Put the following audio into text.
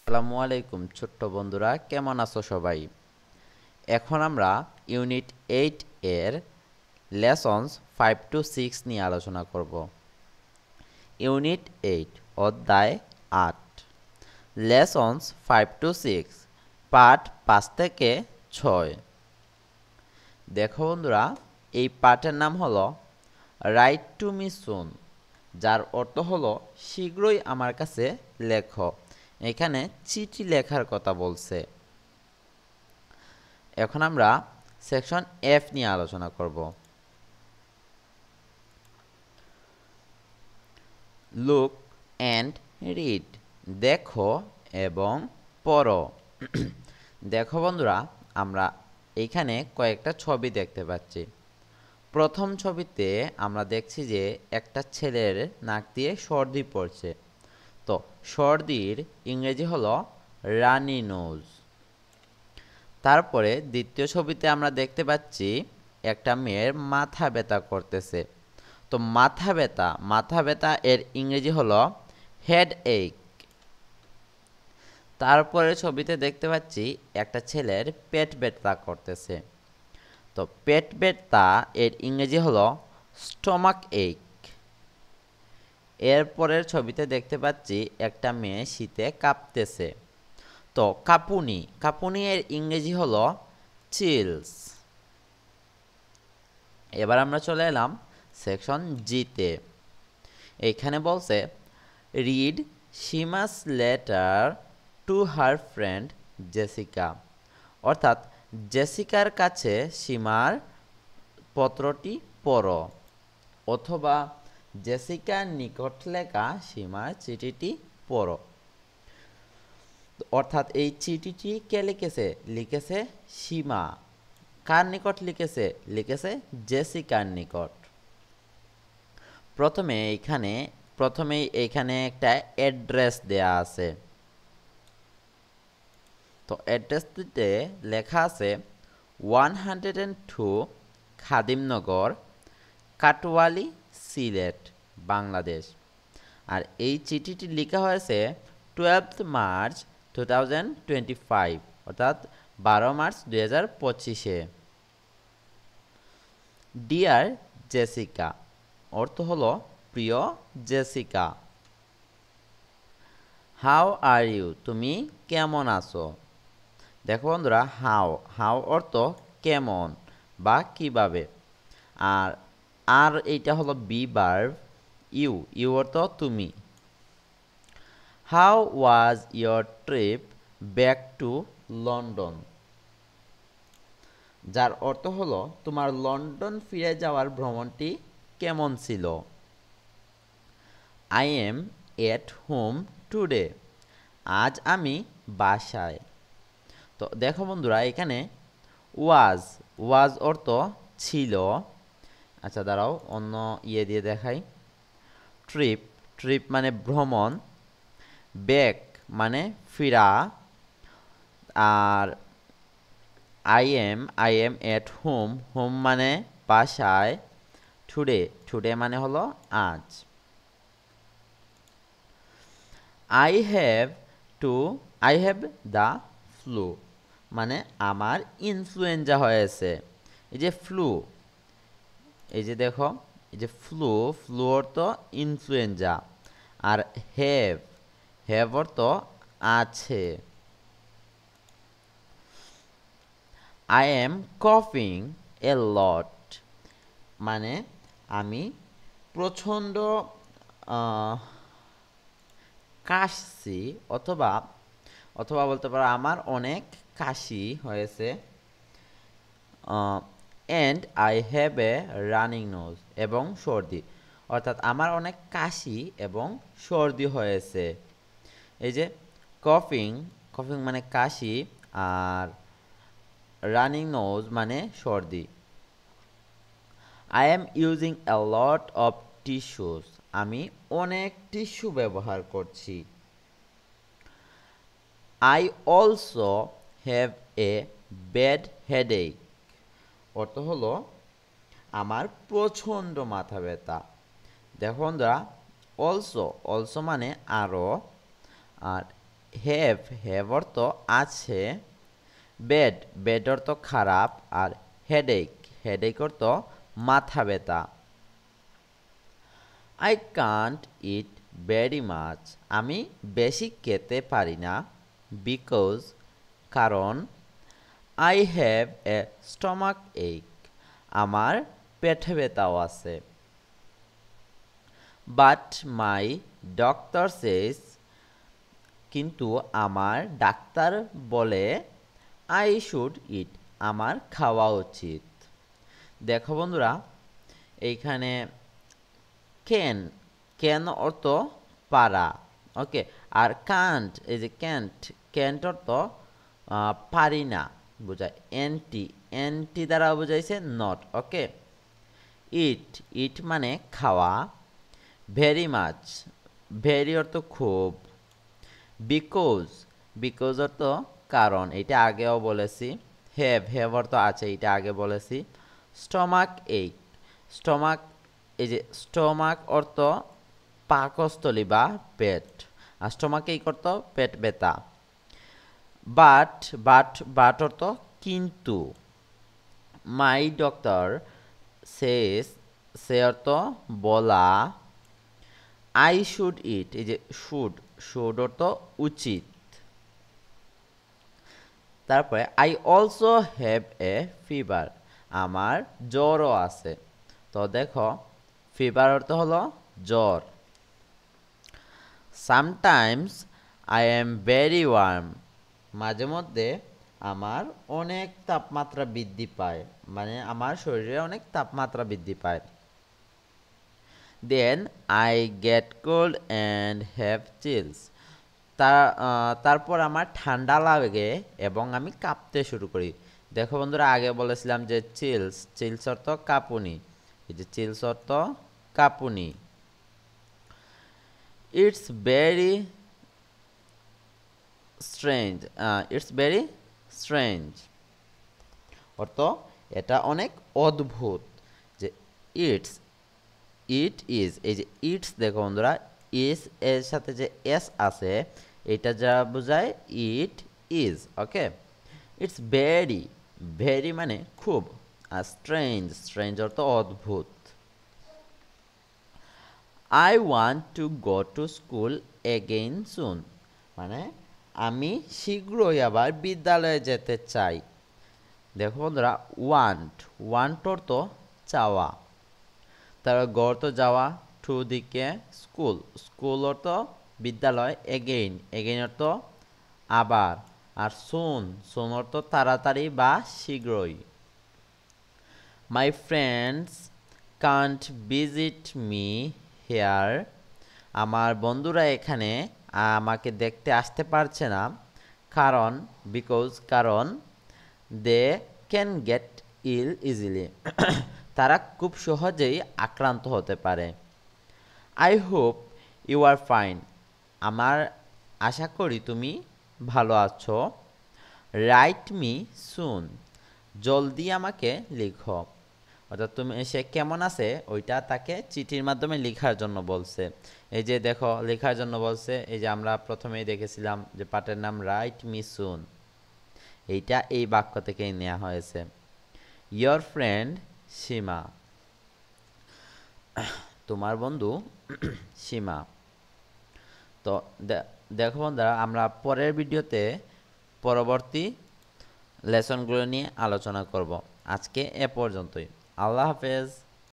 আসসালামু আলাইকুম ছোট্ট বন্ধুরা, কেমন আছো সবাই? এখন আমরা ইউনিট 8 এর লেসনস 5 টু 6 নিয়ে আলোচনা করব। ইউনিট 8 অধ্যায় 8 লেসনস 5 টু 6 পাঠ 5 থেকে 6। দেখো বন্ধুরা, এই পাঠের নাম হলো রাইট টু মি সুন, যার অর্থ হলো শীঘ্রই আমার কাছে লেখো। এখানে চিঠি লেখার কথা বলছে। এখন আমরা সেকশন এফ নিয়ে আলোচনা করব। লুক অ্যান্ড রিড, দেখো এবং পড়ো। দেখো বন্ধুরা, আমরা এইখানে কয়েকটা ছবি দেখতে পাচ্ছি। প্রথম ছবিতে আমরা দেখছি যে একটা ছেলের নাক দিয়ে সর্দি পড়ছে। তো সর্দির ইংরেজি হলো রানি নোজ। তারপরে দ্বিতীয় ছবিতে আমরা দেখতে পাচ্ছি একটা মেয়ের মাথা ব্যথা করতেছে। তো মাথা ব্যথা এর ইংরেজি হলো হেড এক। তারপরের ছবিতে দেখতে পাচ্ছি একটা ছেলের পেট ব্যথা করতেছে। তো পেট ব্যথা এর ইংরেজি হলো স্টমাক এক। এরপরের ছবিতে দেখতে পাচ্ছি একটা মেয়ে শীতে কাঁপতেছে। তো কাঁপুনি এর ইংরেজি হলো চিলস। এবার আমরা চলে এলাম সেকশন জিতে। এইখানে বলছে read Seema's letter to her friend Jessica, অর্থাৎ জেসিকার কাছে সীমার পত্রটি পড়ো, অথবা জেসিকার নিকট লেখা সীমার চিঠিটি পড়ো। অর্থাৎ এই চিঠিটি কে লিখেছে সীমা। কার নিকট লিখেছে জেসিকার নিকট। প্রথমেই এইখানে একটা অ্যাড্রেস দেয়া আছে। তো অ্যাড্রেসটিতে লেখা আছে 102 খাদিমনগর, কাটওয়ালি, সিলেট, বাংলাদেশ। আর এই চিঠিটি লেখা হয়েছে 12 মার্চ 2025, অর্থাৎ 12 মার্চ 2025-এ। ডিয়ার জেসিকা অর্থ হলো প্রিয় জেসিকা। হাউ আর ইউ, তুমি কেমন আছো? দেখো বন্ধুরা, হাউ অর্থ কেমন বা কিভাবে। আর আর এইটা হলো বি ভার্ব। ইউ অর্থ তুমি। How was your trip back to London, যার অর্থ হলো তোমার লন্ডন ফিরে যাওয়ার ভ্রমণটি কেমন ছিল। I am at home today, আজ আমি বাসায়। তো দেখো বন্ধুরা, এখানে ওয়াজ অর্থ ছিল। আচ্ছা দাঁড়াও, অন্য দিয়ে দেখাই। ট্রিপ মানে ভ্রমণ, ব্যাক মানে ফিরা, আর আই এম এট হোম মানে বাসায়, টুডে মানে হলো আজ। আই হ্যাভ দ্য ফ্লু, মানে আমার ইনফ্লুয়েঞ্জা হয়েছে। এই যে ফ্লু, এই যে দেখো, এই যে ফ্লু অর্থ ইনফ্লুয়েঞ্জা। আর হ্যাভ অর্থ আছে। আই এম কফিং এ লট, মানে আমি প্রচণ্ড কাশছি, অথবা অথবা বলতে পারো আমার অনেক কাশি হয়েছে। And I have a running nose, এবং সর্দি, অর্থাৎ আমার অনেক কাশি এবং সর্দি হয়েছে। এই যে কফিং মানে কাশি, আর রানিং নোজ মানে সর্দি। I am using a lot of tissues, আমি অনেক টিস্যু ব্যবহার করছি। I also have a bad headache, অর্থ হলো আমার প্রচণ্ড মাথা ব্যথা। দেখো বন্ধুরা, অলসো মানে আরও, আর হ্যাভ অর্থ আছে, ব্যাড অর্থ খারাপ, আর হেডেক অর্থ মাথা ব্যথা। I can't it very much, আমি বেশি খেতে পারি না, বিকজ কারণ, আই হ্যাভ এ স্টমাক এক, আমার পেটে ব্যথাও আছে। বাট মাই ডক্টর সেজ, কিন্তু আমার ডাক্তার বলে, আই শুড ইট, আমার খাওয়া উচিত। দেখো বন্ধুরা, এইখানে ক্যান অর্থ পারা, ওকে। আর কান্ট, এই যে ক্যান্ট অর্থ পারি না বোঝায়, এনটি দ্বারা বোঝাইছে নট, ওকে। ইট মানে খাওয়া, ভেরি মাচ, ভেরি অর্থ খুব, বিকজ অর্থ কারণ, এটা আগেও বলেছি। হ্যাভ অর্থ আছে, এটা আগে বলেছি। স্টমাক এক, এই যে স্টমাক অর্থ পাকস্থলী বা পেট, আর স্টমাক এক অর্থ পেট ব্যথা। বাট অর্থ কিন্তু। মাই ডক্টর সে অর্থ বলা। আই শুড ইট, এই যে শুড অর্থ উচিত। তারপরে I also have a fever, আমার জ্বরও আছে। তো দেখো, ফিভার অর্থ হলো জ্বর। Sometimes I am very warm, মাঝে মধ্যে আমার অনেক তাপমাত্রা বৃদ্ধি পায়, মানে আমার শরীরে অনেক তাপমাত্রা বৃদ্ধি পায়। Then I get cold and have chills, তারপর আমার ঠান্ডা লাগে এবং আমি কাঁপতে শুরু করি। দেখো বন্ধুরা, আগে বলেছিলাম যে চিলস অর্থ কাঁপুনি, এই যে চিলস অর্থ কাঁপুনি। ইটস ভেরি স্ট্রেঞ্জ অর্থ এটা অনেক অদ্ভুত। যে ইট ইজ, এই যে ইটস, দেখো বন্ধুরা, ইজ এর সাথে যে এস আছে, এটা যা বোঝায় it is, okay. It's very মানে খুব, আর স্ট্রেঞ্জ অর্থ অদ্ভুত। I want to go to school again soon, মানে আমি শীঘ্রই আবার বিদ্যালয়ে যেতে চাই। দেখো বন্ধুরা, ওয়ান্ট অর্থ চাওয়া, তার গড় তো যাওয়া, টু দিকে স্কুল অর্থ বিদ্যালয়, এগেইন অর্থ আবার, আর সুন অর্থ তাড়াতাড়ি বা শীঘ্রই। My friends can't visit me here, আমার বন্ধুরা এখানে আমাকে দেখতে আসতে পারছে না, কারণ they can get ill easily, তারা খুব সহজেই আক্রান্ত হতে পারে। I hope you are fine, আমার আশা করি তুমি ভালো আছো। রাইট মি সুন, জলদি আমাকে লিখো। অর্থাৎ সে কেমন আছে ওইটা তাকে চিঠির মাধ্যমে লেখার জন্য বলছে। এই যে দেখো, লেখার জন্য বলছে, এই যে আমরা প্রথমেই দেখেছিলাম যে পাঠের নাম রাইট মি সুন, এইটা এই বাক্য থেকেই নেওয়া হয়েছে। ইয়োর ফ্রেন্ড সীমা, তোমার বন্ধু সীমা। তো দেখো বন্ধুরা, আমরা পরের ভিডিওতে পরবর্তী লেসনগুলো নিয়ে আলোচনা করব। আজকে এ পর্যন্তই। আল্লাহ হাফেজ।